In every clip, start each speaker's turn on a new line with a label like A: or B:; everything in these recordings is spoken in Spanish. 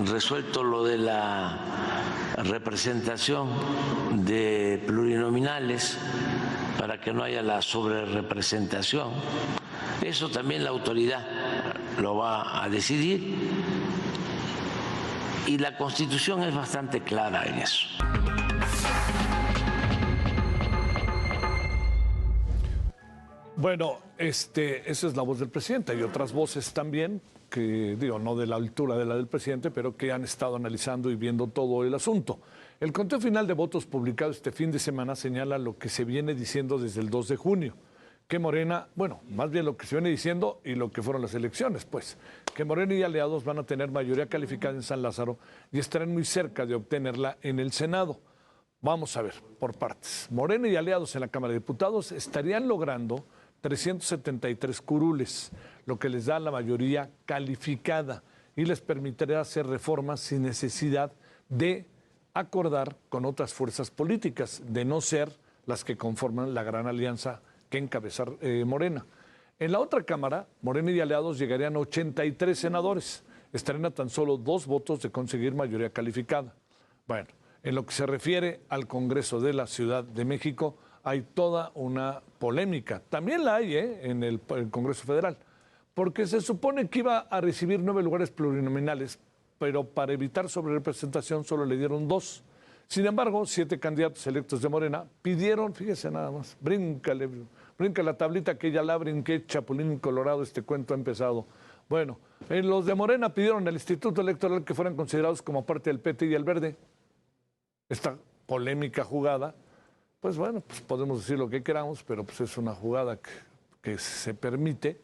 A: resuelto lo de la representación de plurinominales para que no haya la sobrerepresentación. Eso también la autoridad lo va a decidir y la Constitución es bastante clara en eso.
B: Bueno, esa es la voz del presidente. Hay otras voces también que, digo, no de la altura de la del presidente, pero que han estado analizando y viendo todo el asunto. El conteo final de votos publicado este fin de semana señala lo que se viene diciendo desde el 2 de junio, que Morena, bueno, más bien lo que se viene diciendo y lo que fueron las elecciones, pues, que Morena y aliados van a tener mayoría calificada en San Lázaro y estarán muy cerca de obtenerla en el Senado. Vamos a ver, por partes. Morena y aliados en la Cámara de Diputados estarían logrando 373 curules, lo que les da la mayoría calificada y les permitirá hacer reformas sin necesidad de acordar con otras fuerzas políticas, de no ser las que conforman la gran alianza que encabeza Morena. En la otra Cámara, Morena y aliados llegarían a 83 senadores, estarían a tan solo 2 votos de conseguir mayoría calificada. Bueno, en lo que se refiere al Congreso de la Ciudad de México, hay toda una polémica. También la hay en el Congreso Federal, porque se supone que iba a recibir 9 lugares plurinominales, pero para evitar sobrerepresentación solo le dieron 2. Sin embargo, 7 candidatos electos de Morena pidieron, fíjese nada más, brinca la tablita que ya la brinqué, Chapulín Colorado, este cuento ha empezado. Bueno, los de Morena pidieron al Instituto Electoral que fueran considerados como parte del PT y el Verde. Esta polémica jugada, pues bueno, pues podemos decir lo que queramos, pero pues es una jugada que se permite.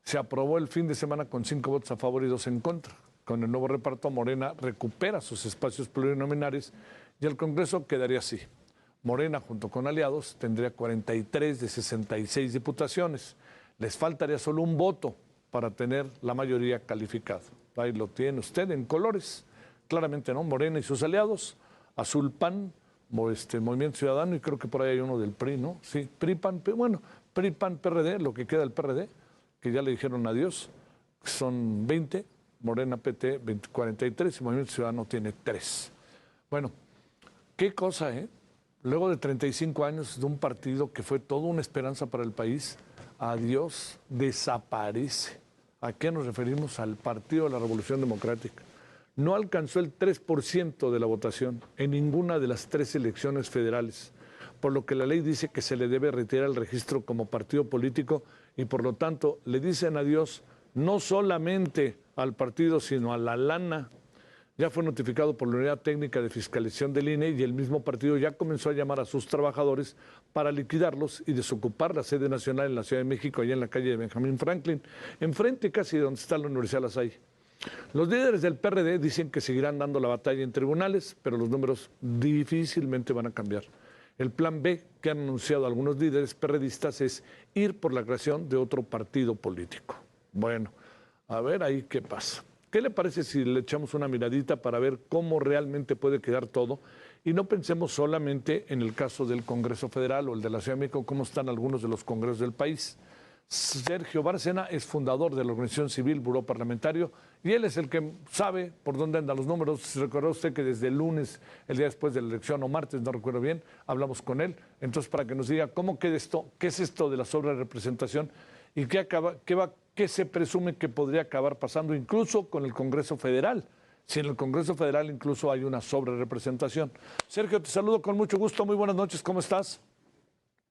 B: Se aprobó el fin de semana con 5 votos a favor y 2 en contra. Con el nuevo reparto, Morena recupera sus espacios plurinominales y el Congreso quedaría así. Morena, junto con aliados, tendría 43 de 66 diputaciones. Les faltaría solo un voto para tener la mayoría calificada. Ahí lo tiene usted en colores. Claramente, ¿no? Morena y sus aliados, azul PAN, Movimiento Ciudadano, y creo que por ahí hay uno del PRI, ¿no? Sí, PRI, PAN, bueno, PRI, PAN, PRD, lo que queda del PRD, que ya le dijeron adiós, son 20, Morena, PT, 43, y Movimiento Ciudadano tiene 3. Bueno, qué cosa, ¿eh? Luego de 35 años de un partido que fue toda una esperanza para el país, adiós, desaparece. ¿A qué nos referimos? Al Partido de la Revolución Democrática. No alcanzó el 3% de la votación en ninguna de las 3 elecciones federales, por lo que la ley dice que se le debe retirar el registro como partido político y por lo tanto le dicen adiós no solamente al partido, sino a la lana. Ya fue notificado por la Unidad Técnica de Fiscalización del INE y el mismo partido ya comenzó a llamar a sus trabajadores para liquidarlos y desocupar la sede nacional en la Ciudad de México, allá en la calle de Benjamín Franklin, enfrente casi de donde está la Universidad La Salle. Los líderes del PRD dicen que seguirán dando la batalla en tribunales, pero los números difícilmente van a cambiar. El plan B que han anunciado algunos líderes perredistas es ir por la creación de otro partido político. Bueno, a ver ahí qué pasa. ¿Qué le parece si le echamos una miradita para ver cómo realmente puede quedar todo? Y no pensemos solamente en el caso del Congreso Federal o el de la Ciudad de México, cómo están algunos de los congresos del país. Sergio Bárcena es fundador de la Organización Civil Buró Parlamentario y él es el que sabe por dónde andan los números. Recordó usted que desde el lunes, el día después de la elección, o martes, no recuerdo bien, hablamos con él. Entonces, para que nos diga cómo queda esto, qué es esto de la sobrerepresentación y qué se presume que podría acabar pasando incluso con el Congreso Federal. Si en el Congreso Federal incluso hay una sobrerepresentación. Sergio, te saludo con mucho gusto. Muy buenas noches. ¿Cómo estás?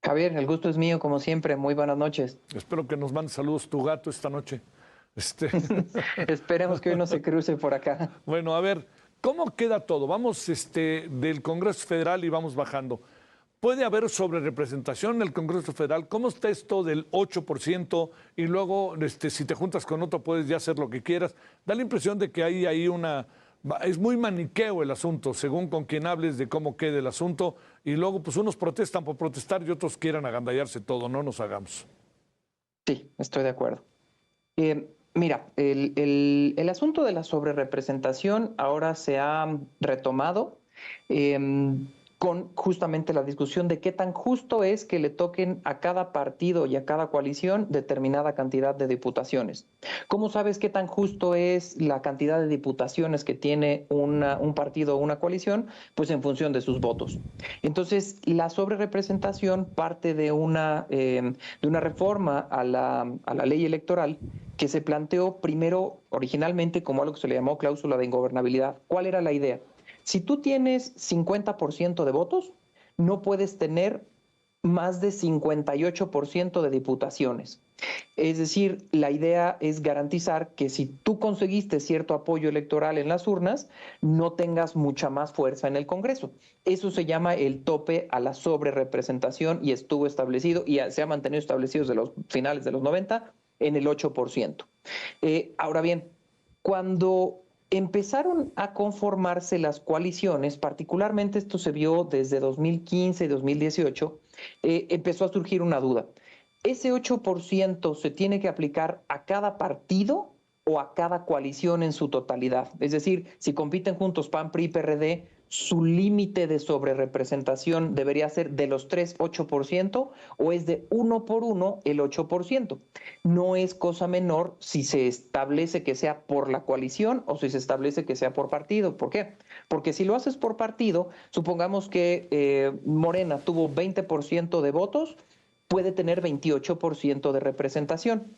C: Javier, el gusto es mío, como siempre. Muy buenas noches.
B: Espero que nos mande saludos tu gato esta noche.
C: Esperemos que hoy no se cruce por acá.
B: Bueno, a ver, ¿cómo queda todo? Vamos del Congreso Federal y vamos bajando. ¿Puede haber sobrerepresentación en el Congreso Federal? ¿Cómo está esto del 8%? Y luego, si te juntas con otro, puedes ya hacer lo que quieras. Da la impresión de que hay ahí es muy maniqueo el asunto, según con quien hables de cómo quede el asunto. Y luego, pues unos protestan por protestar y otros quieran agandallarse todo. No nos hagamos.
C: Sí, estoy de acuerdo. Mira, el asunto de la sobrerepresentación ahora se ha retomado. con justamente la discusión de qué tan justo es que le toquen a cada partido y a cada coalición determinada cantidad de diputaciones. ¿Cómo sabes qué tan justo es la cantidad de diputaciones que tiene un partido o una coalición? Pues en función de sus votos. Entonces, la sobrerepresentación parte de una reforma a la ley electoral que se planteó primero originalmente como algo que se le llamó cláusula de ingobernabilidad. ¿Cuál era la idea? Si tú tienes 50% de votos, no puedes tener más de 58% de diputaciones. Es decir, la idea es garantizar que si tú conseguiste cierto apoyo electoral en las urnas, no tengas mucha más fuerza en el Congreso. Eso se llama el tope a la sobrerepresentación y estuvo establecido y se ha mantenido establecido desde los finales de los 90 en el 8%. Ahora bien, cuando empezaron a conformarse las coaliciones, particularmente esto se vio desde 2015 y 2018, empezó a surgir una duda. ¿Ese 8% se tiene que aplicar a cada partido o a cada coalición en su totalidad? Es decir, si compiten juntos PAN, PRI y PRD, ¿su límite de sobrerepresentación debería ser de los tres 8% o es de uno por uno el 8%? No es cosa menor si se establece que sea por la coalición o si se establece que sea por partido. ¿Por qué? Porque si lo haces por partido, supongamos que Morena tuvo 20% de votos, puede tener 28% de representación.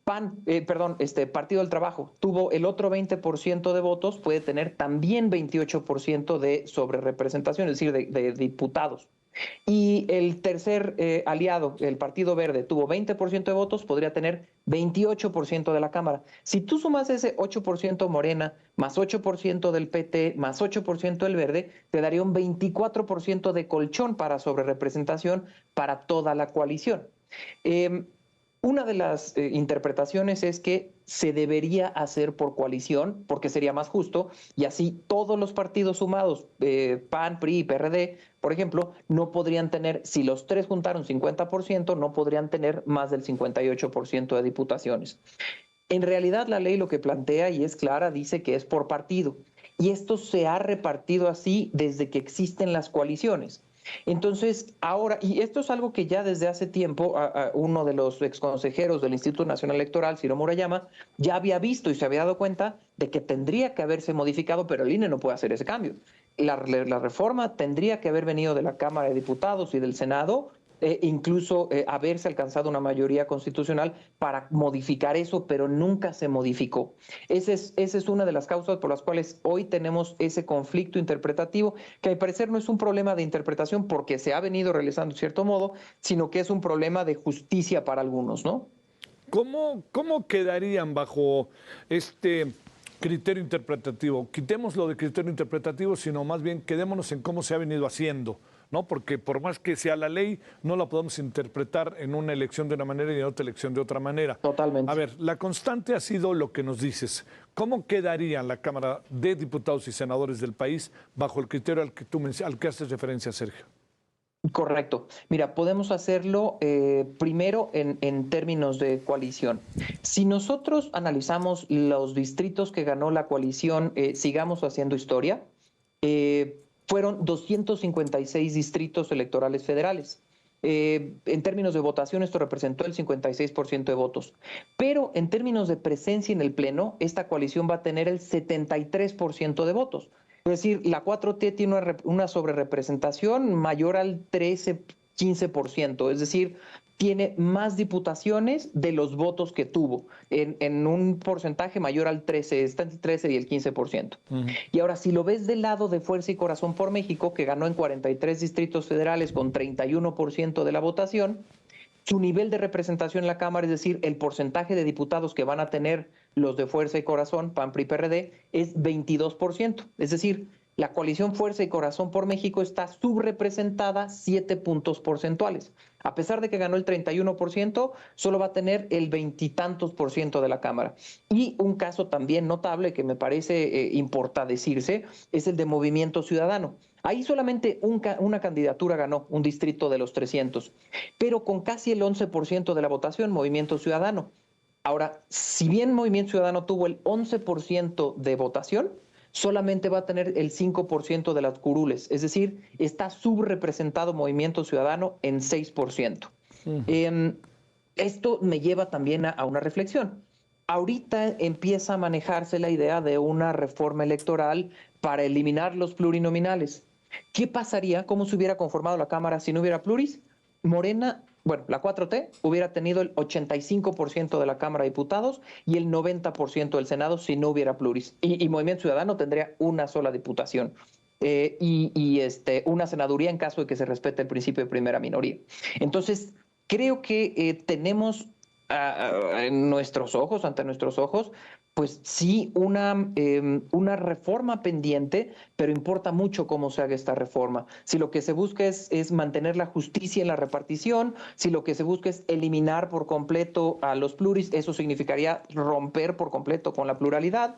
C: Partido del Trabajo tuvo el otro 20% de votos, puede tener también 28% de sobrerepresentación, es decir, de diputados. Y el tercer aliado, el Partido Verde, tuvo 20% de votos, podría tener 28% de la Cámara. Si tú sumas ese 8% Morena, más 8% del PT, más 8% del Verde, te daría un 24% de colchón para sobrerepresentación para toda la coalición. Una de las interpretaciones es que se debería hacer por coalición, porque sería más justo, y así todos los partidos sumados, PAN, PRI y PRD, por ejemplo, no podrían tener, si los tres juntaron 50%, no podrían tener más del 58% de diputaciones. En realidad la ley lo que plantea, y es clara, dice que es por partido, y esto se ha repartido así desde que existen las coaliciones. Entonces, ahora, y esto es algo que ya desde hace tiempo uno de los exconsejeros del Instituto Nacional Electoral, Ciro Murayama, ya había visto y se había dado cuenta de que tendría que haberse modificado, pero el INE no puede hacer ese cambio. La reforma tendría que haber venido de la Cámara de Diputados y del Senado, incluso haberse alcanzado una mayoría constitucional para modificar eso, pero nunca se modificó. Esa es una de las causas por las cuales hoy tenemos ese conflicto interpretativo, que al parecer no es un problema de interpretación porque se ha venido realizando de cierto modo, sino que es un problema de justicia para algunos, ¿no?
B: ¿Cómo quedarían bajo este criterio interpretativo? Quitémoslo de criterio interpretativo, sino más bien quedémonos en cómo se ha venido haciendo, ¿no? Porque por más que sea la ley, no la podemos interpretar en una elección de una manera y en otra elección de otra manera.
C: Totalmente.
B: A ver, la constante ha sido lo que nos dices. ¿Cómo quedaría la Cámara de Diputados y Senadores del país bajo el criterio al que haces referencia, Sergio?
C: Correcto. Mira, podemos hacerlo primero en términos de coalición. Si nosotros analizamos los distritos que ganó la coalición, sigamos haciendo historia, fueron 256 distritos electorales federales. En términos de votación, esto representó el 56% de votos. Pero en términos de presencia en el Pleno, esta coalición va a tener el 73% de votos. Es decir, la 4T tiene una sobrerepresentación mayor al 13-15%, es decir, tiene más diputaciones de los votos que tuvo, en un porcentaje mayor al 13%, está entre el 13 y el 15%. Y ahora, si lo ves del lado de Fuerza y Corazón por México, que ganó en 43 distritos federales con 31% de la votación, su nivel de representación en la Cámara, es decir, el porcentaje de diputados que van a tener los de Fuerza y Corazón, PAN, PRI, PRD, es 22%. Es decir, la coalición Fuerza y Corazón por México está subrepresentada 7 puntos porcentuales. A pesar de que ganó el 31%, solo va a tener el veintitantos por ciento de la Cámara. Y un caso también notable que me parece importa decirse es el de Movimiento Ciudadano. Ahí solamente una candidatura ganó, un distrito de los 300, pero con casi el 11% de la votación, Movimiento Ciudadano. Ahora, si bien Movimiento Ciudadano tuvo el 11% de votación, solamente va a tener el 5% de las curules, es decir, está subrepresentado Movimiento Ciudadano en 6%. Esto me lleva también a una reflexión. Ahorita empieza a manejarse la idea de una reforma electoral para eliminar los plurinominales. ¿Qué pasaría? ¿Cómo se hubiera conformado la Cámara si no hubiera pluris? Morena, bueno, la 4T hubiera tenido el 85% de la Cámara de Diputados y el 90% del Senado si no hubiera pluris. Y Movimiento Ciudadano tendría una sola diputación. Una senaduría en caso de que se respete el principio de primera minoría. Entonces, creo que tenemos en nuestros ojos, ante nuestros ojos, pues sí, una reforma pendiente, pero importa mucho cómo se haga esta reforma. Si lo que se busca es mantener la justicia en la repartición, si lo que se busca es eliminar por completo a los pluris, eso significaría romper por completo con la pluralidad.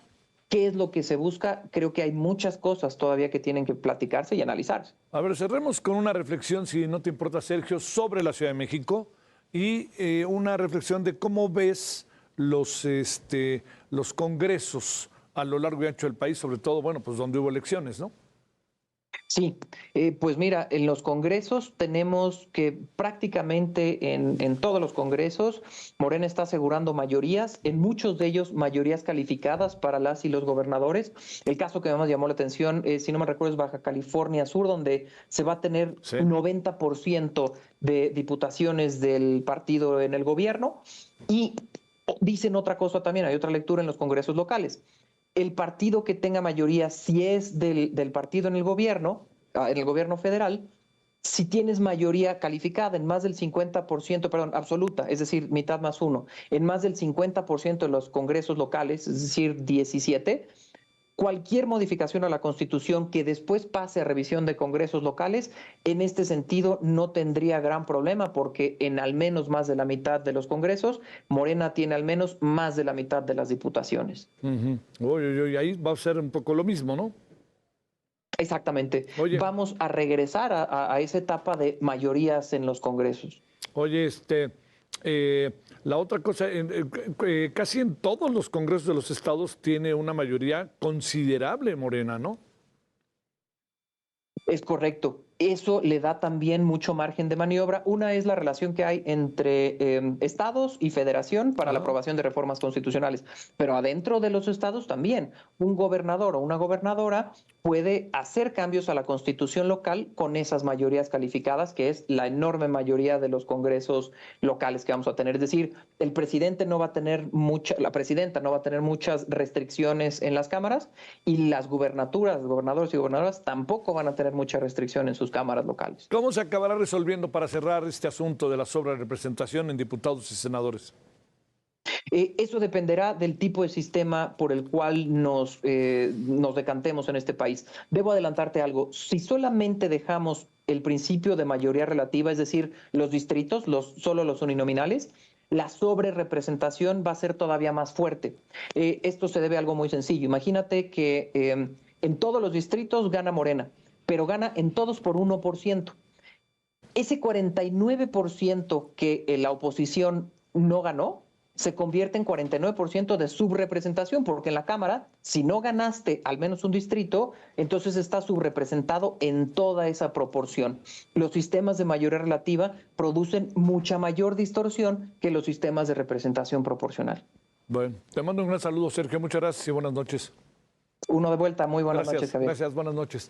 C: ¿Qué es lo que se busca? Creo que hay muchas cosas todavía que tienen que platicarse y analizarse.
B: A ver, cerremos con una reflexión, si no te importa, Sergio, sobre la Ciudad de México y una reflexión de cómo ves los congresos a lo largo y ancho del país, sobre todo, bueno, pues donde hubo elecciones, ¿no?
C: Sí, pues mira, en los congresos tenemos que prácticamente en todos los congresos Morena está asegurando mayorías, en muchos de ellos mayorías calificadas para las y los gobernadores. El caso que más llamó la atención, si no me recuerdo, es Baja California Sur, donde se va a tener un 90% de diputaciones del partido en el gobierno. Y dicen otra cosa también, hay otra lectura en los congresos locales. El partido que tenga mayoría, si es del partido en el gobierno federal, si tienes mayoría calificada en más del 50%, perdón, absoluta, es decir, mitad más uno, en más del 50% de los congresos locales, es decir, 17, cualquier modificación a la Constitución que después pase a revisión de congresos locales, en este sentido no tendría gran problema porque en al menos más de la mitad de los congresos, Morena tiene al menos más de la mitad de las diputaciones.
B: Y ahí va a ser un poco lo mismo, ¿no?
C: Exactamente.
B: Oye,
C: vamos a regresar a esa etapa de mayorías en los congresos.
B: Oye, la otra cosa, casi en todos los congresos de los estados tiene una mayoría considerable Morena, ¿no?
C: Es correcto. Eso le da también mucho margen de maniobra. Una es la relación que hay entre estados y federación para la aprobación de reformas constitucionales, pero adentro de los estados también. Un gobernador o una gobernadora puede hacer cambios a la constitución local con esas mayorías calificadas, que es la enorme mayoría de los congresos locales que vamos a tener. Es decir, el presidente no va a tener la presidenta no va a tener muchas restricciones en las cámaras y las gubernaturas, gobernadores y gobernadoras tampoco van a tener mucha restricción en sus cámaras locales.
B: ¿Cómo se acabará resolviendo para cerrar este asunto de la sobrerepresentación en diputados y senadores?
C: Eso dependerá del tipo de sistema por el cual nos decantemos en este país. Debo adelantarte algo. Si solamente dejamos el principio de mayoría relativa, es decir, los distritos, solo los uninominales, la sobrerepresentación va a ser todavía más fuerte. Esto se debe a algo muy sencillo. Imagínate que en todos los distritos gana Morena, pero gana en todos por 1%. Ese 49% que la oposición no ganó, se convierte en 49% de subrepresentación, porque en la Cámara, si no ganaste al menos un distrito, entonces está subrepresentado en toda esa proporción. Los sistemas de mayoría relativa producen mucha mayor distorsión que los sistemas de representación proporcional.
B: Bueno, te mando un gran saludo, Sergio. Muchas gracias y buenas noches.
C: Uno de vuelta. Muy buenas noches, Javier.
B: Gracias, buenas noches.